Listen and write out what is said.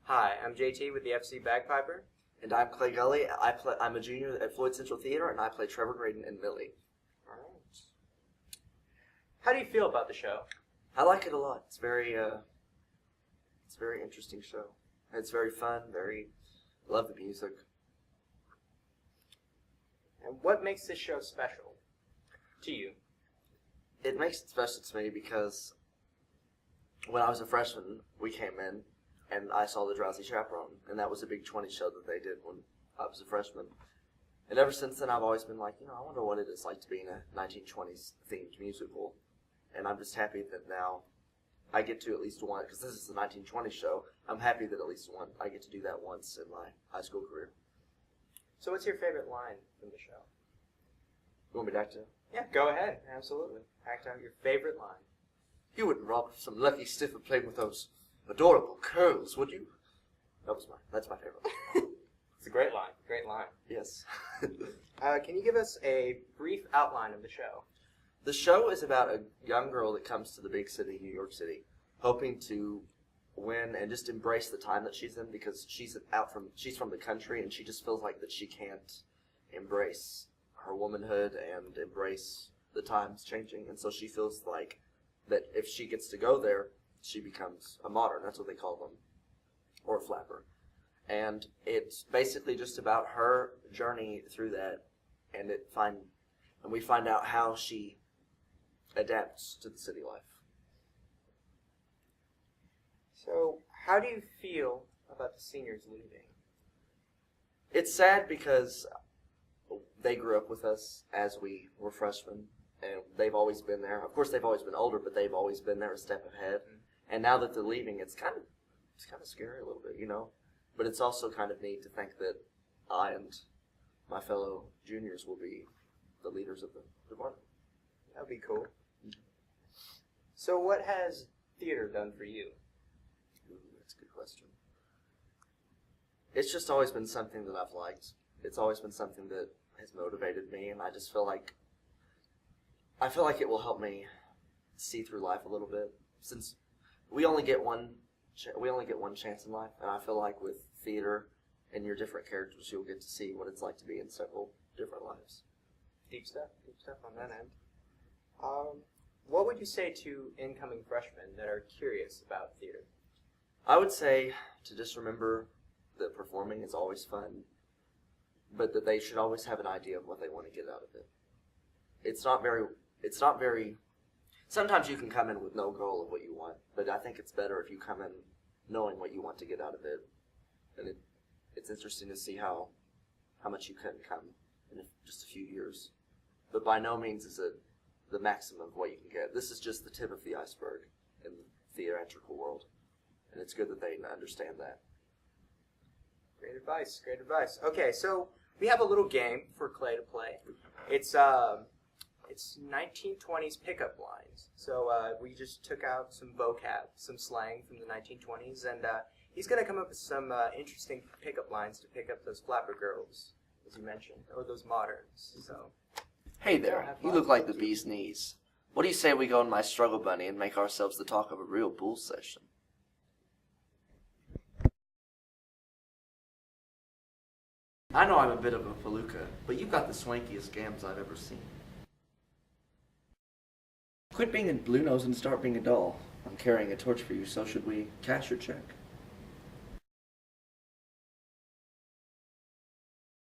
Hi, I'm JT with the FC Bagpiper. And I'm Clay Gulley. I'm a junior at Floyd Central Theater, and I play Trevor Graydon and Millie. All right. How do you feel about the show? I like it a lot. It's very interesting show. It's very fun. Love the music. And what makes this show special to you? It makes it special to me because when I was a freshman, we came in, and I saw The Drowsy Chaperone, and that was a big 20 show that they did when I was a freshman. And ever since then, I've always been like, I wonder what it is like to be in a 1920s themed musical. And I'm just happy that now I get to at least one, because this is the 1920s show, I'm happy that at least one, I get to do that once in my high school career. So what's your favorite line from the show? You want me to act it? Yeah, go ahead. Absolutely. Act out your favorite line. You wouldn't rob some lucky stiffer playing with those adorable curls, would you? That's my favorite. It's a great line. Great line. Yes. Can you give us a brief outline of the show? The show is about a young girl that comes to the big city, New York City, hoping to win and just embrace the time that she's in, because she's from the country, and she just feels like that she can't embrace her womanhood and embrace the times changing, and so she feels like that if she gets to go there, she becomes a modern. That's what they call them, or a flapper. And it's basically just about her journey through that, and we find out how she adapts to the city life. So, how do you feel about the seniors leaving? It's sad because they grew up with us as we were freshmen, and they've always been there. Of course, they've always been older, but they've always been there a step ahead. Mm-hmm. And now that they're leaving, it's kind of scary a little bit, But it's also kind of neat to think that I and my fellow juniors will be the leaders of the department. That'd be cool. Mm-hmm. So, what has theater done for you? Ooh, that's a good question. It's just always been something that I've liked. It's always been something that has motivated me, and I just feel like it will help me see through life a little bit, since we only get one chance in life, and I feel like with theater and your different characters, you'll get to see what it's like to be in several different lives. Deep stuff on that end. What would you say to incoming freshmen that are curious about theater? I would say to just remember that performing is always fun, but that they should always have an idea of what they want to get out of it. It's not very, sometimes you can come in with no goal of what you want, but I think it's better if you come in knowing what you want to get out of it. And it's interesting to see how much you can come in just a few years. But by no means is it the maximum of what you can get. This is just the tip of the iceberg in the theatrical world. And it's good that they understand that. Great advice. Okay, so we have a little game for Clay to play. It's 1920s pickup lines. So we just took out some vocab, some slang from the 1920s, and he's going to come up with some interesting pickup lines to pick up those flapper girls, as you mentioned, or those moderns. So, hey there, you look like the bee's knees. What do you say we go in my struggle bunny and make ourselves the talk of a real bull session? I know I'm a bit of a palooka, but you've got the swankiest gams I've ever seen. Quit being a blue nose and start being a doll. I'm carrying a torch for you, so should we cash your check?